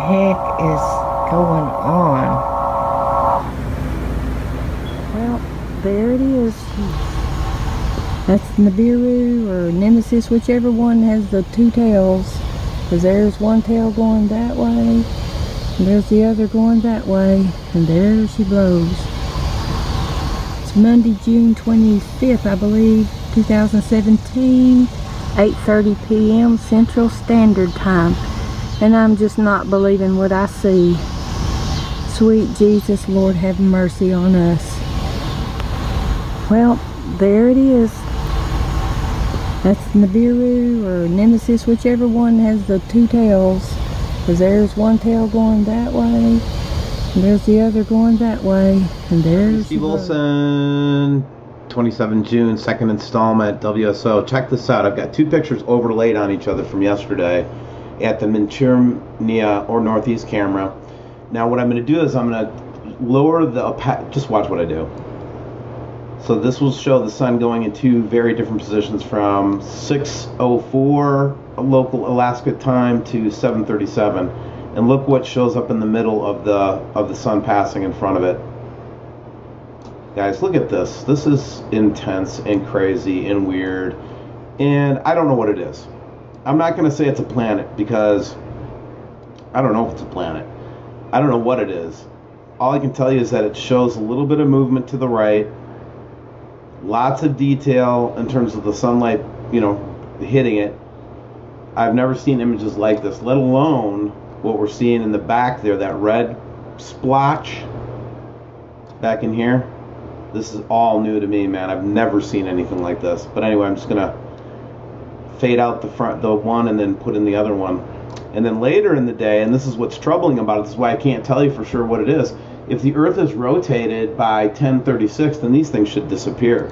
heck is going on? Well, there it is. That's Nibiru or Nemesis, whichever one has the two tails. Because there's one tail going that way, and there's the other going that way, and there she blows. It's Monday, June 25th, I believe, 2017, 8:30 p.m. Central Standard Time. And I'm just not believing what I see. Sweet Jesus, Lord, have mercy on us. Well, there it is. That's Nibiru or Nemesis, whichever one has the two tails. Because there's one tail going that way, and there's the other going that way, and there's Steve Wilson, 27 June, second installment, WSO. Check this out. I've got two pictures overlaid on each other from yesterday at the Michealaddo or northeast camera. Now what I'm going to do is I'm going to lower the just watch what I do. So this will show the sun going in two very different positions from 6:04 local Alaska time to 7:37, and look what shows up in the middle of the sun passing in front of it. Guys, look at this. This is intense and crazy and weird, and I don't know what it is. I'm not going to say it's a planet because I don't know if it's a planet. I don't know what it is. All I can tell you is that it shows a little bit of movement to the right. Lots of detail in terms of the sunlight, you know, hitting it. I've never seen images like this, let alone what we're seeing in the back there, that red splotch back in here. This is all new to me, man. I've never seen anything like this. But anyway, I'm just gonna fade out the one and then put in the other one. And then later in the day, and this is what's troubling about it, this is why I can't tell you for sure what it is. If the Earth is rotated by 1036, then these things should disappear.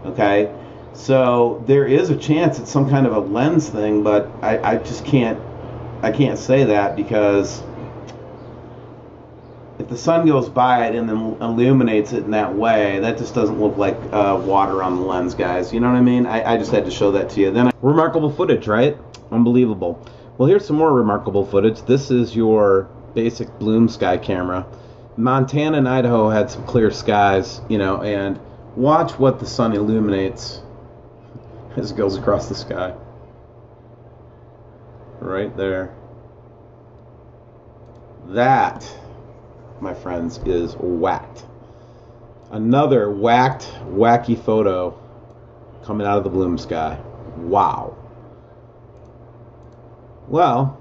Okay? So there is a chance it's some kind of a lens thing, but I just can't say that, because if the sun goes by it and then illuminates it in that way, that just doesn't look like water on the lens, guys. You know what I mean? I just had to show that to you. Then remarkable footage, right? Unbelievable. Well, here's some more remarkable footage. This is your basic Bloom sky camera. Montana and Idaho had some clear skies, you know, and watch what the sun illuminates as it goes across the sky. Right there. That, my friends, is whacked. Another wacky photo coming out of the Bloom sky. Wow. Well,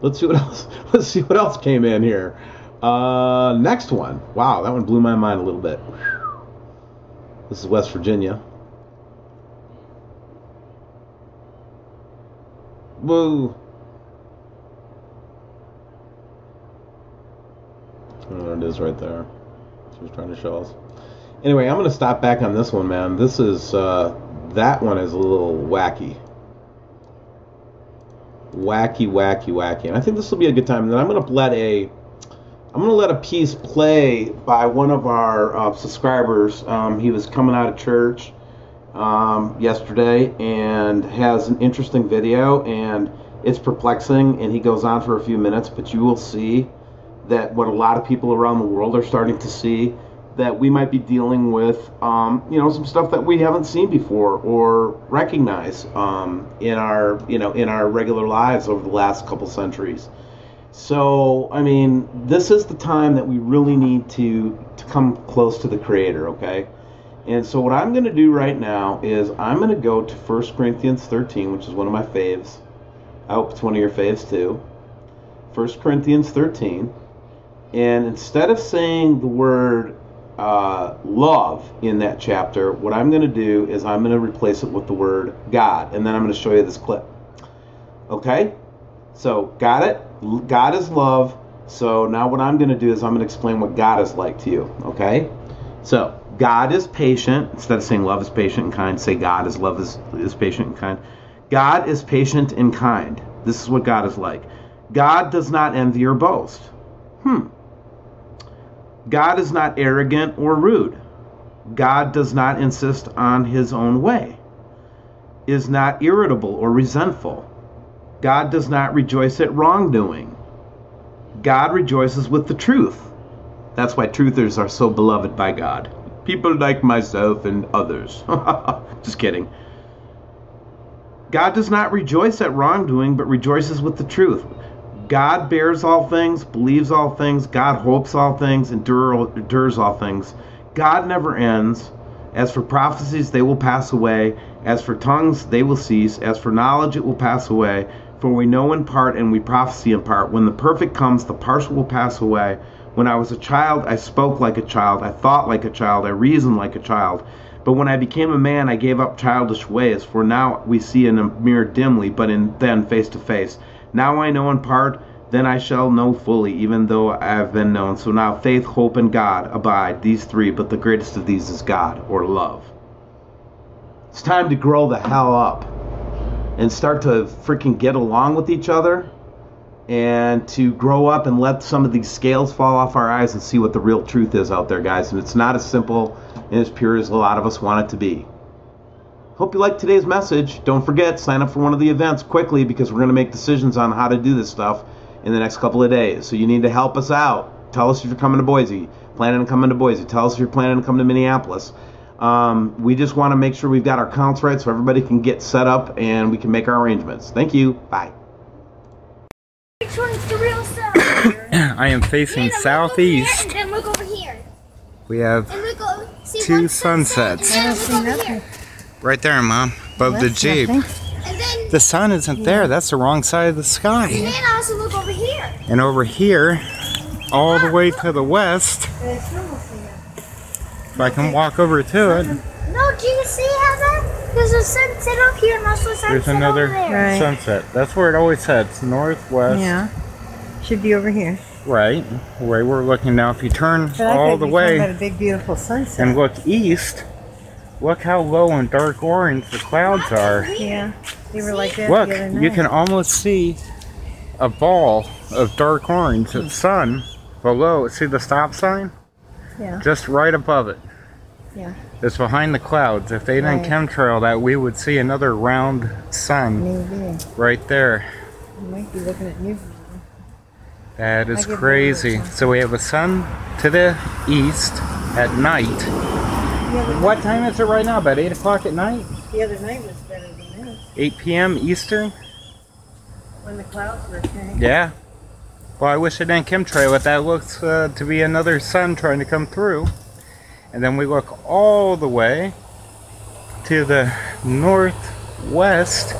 let's see what else. Let's see what else came in here. Next one. Wow, that one blew my mind a little bit. This is West Virginia. Woo. There it is right there. She was trying to show us. Anyway, I'm going to stop back on this one, man. This is, that one is a little wacky. Wacky. And I think this will be a good time. And then I'm going to let a piece play by one of our subscribers. He was coming out of church yesterday and has an interesting video, and it's perplexing, and he goes on for a few minutes, but you will see that what a lot of people around the world are starting to see, that we might be dealing with you know, some stuff that we haven't seen before or recognize in our regular lives over the last couple centuries. So, I mean, this is the time that we really need to come close to the Creator, okay? And so what I'm going to do right now is I'm going to go to 1 Corinthians 13, which is one of my faves. I hope it's one of your faves too. 1 Corinthians 13. And instead of saying the word love in that chapter, what I'm going to do is I'm going to replace it with the word God. And then I'm going to show you this clip. Okay? So, got it? God is love. So now what I'm going to do is I'm going to explain what God is like to you. Okay? So, God is patient. Instead of saying love is patient and kind, say God is love is patient and kind. God is patient and kind. This is what God is like. God does not envy or boast. God is not arrogant or rude. God does not insist on his own way. Is not irritable or resentful. God does not rejoice at wrongdoing. God rejoices with the truth. That's why truthers are so beloved by God. People like myself and others. Just kidding. God does not rejoice at wrongdoing, but rejoices with the truth. God bears all things, believes all things, God hopes all things, endures all things. God never ends. As for prophecies, they will pass away. As for tongues, they will cease. As for knowledge, it will pass away. For we know in part and we prophesy in part. When the perfect comes, the partial will pass away. When I was a child, I spoke like a child. I thought like a child. I reasoned like a child. But when I became a man, I gave up childish ways. For now we see in a mirror dimly, but then face to face. Now I know in part, then I shall know fully, even though I have been known. So now faith, hope, and God abide, these three, but the greatest of these is God, or love. It's time to grow the hell up and start to freaking get along with each other, and to grow up and let some of these scales fall off our eyes and see what the real truth is out there, guys. And it's not as simple and as pure as a lot of us want it to be. Hope you liked today's message. Don't forget, sign up for one of the events quickly, because we're going to make decisions on how to do this stuff in the next couple of days. So you need to help us out. Tell us if you're coming to Boise, planning on coming to Boise. Tell us if you're planning to come to Minneapolis. We just want to make sure we've got our counts right so everybody can get set up and we can make our arrangements. Thank you. Bye. Which one's the real sun? I am facing southeast. And look over here. We have And look see two sunsets. I don't see nothing. Right there, Mom, above the Jeep. And then, The sun isn't there. That's the wrong side of the sky. and then also look over here. And over here, all the way to the west, if I can walk over to it, No, do you see how that? There's a sunset up here and also a sunset there's another over there. Right. sunset. That's where it always heads, northwest. Yeah. Should be over here. Right, where we're looking now. If you turn But I all could the be way talking about a big, beautiful sunset. and look east, look how low and dark orange the clouds are. Yeah. They were like that Look, the other night. you can almost see a ball of dark orange of sun below. See the stop sign? Yeah. Just right above it. Yeah. It's behind the clouds. If they didn't Right. chemtrail that, we would see another round sun Maybe. right there. You might be looking at Nibiru. That is I give crazy. it a So we have a sun to the east at night. What time is it right now? About 8 o'clock at night? The other night was better than this. 8 p.m. Eastern? When the clouds were thing. Yeah. Well, I wish it didn't chemtrail it. That looks to be another sun trying to come through. And then we look all the way to the northwest.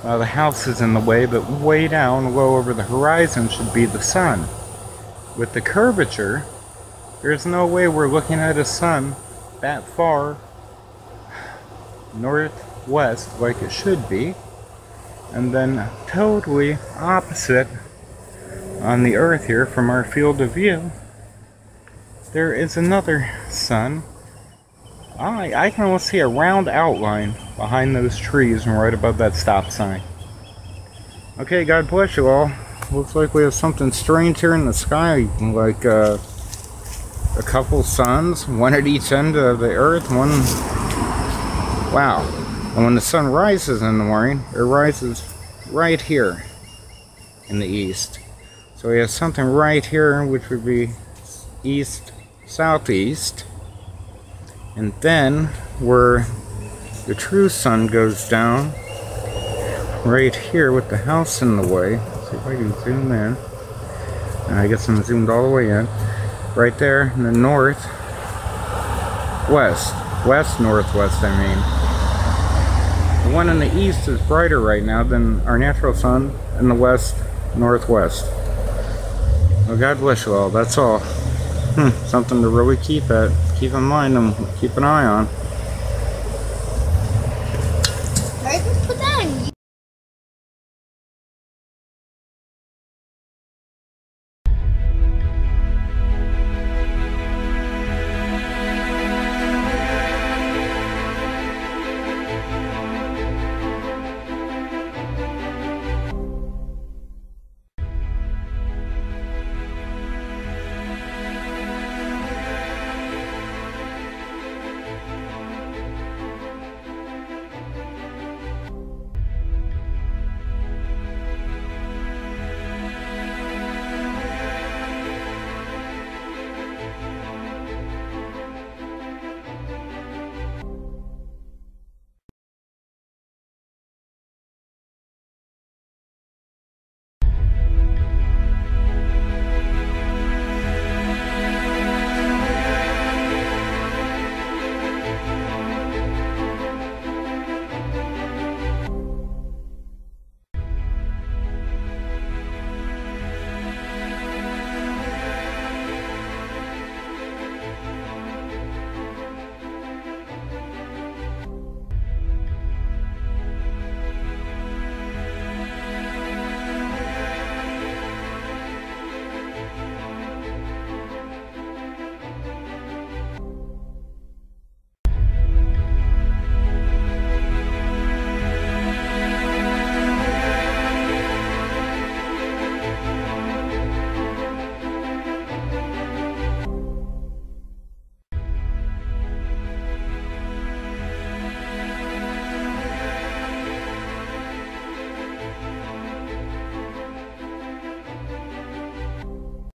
The house is in the way, but way down low over the horizon should be the sun. With the curvature, there's no way we're looking at a sun that far northwest like it should be. And then totally opposite on the earth here from our field of view, there is another sun. I can almost see a round outline behind those trees and right above that stop sign. Okay, God bless you all. Looks like we have something strange here in the sky, like a couple suns, one at each end of the earth, one... Wow. And when the sun rises in the morning, it rises right here in the east. So we have something right here, which would be east, southeast. And then where the true sun goes down, right here with the house in the way. Let's see if I can zoom in. And I guess I'm zoomed all the way in. Right there in the north, west northwest, I mean. The one in the east is brighter right now than our natural sun in the west northwest. Well, God bless you all. That's all. Something to really keep in mind and keep an eye on.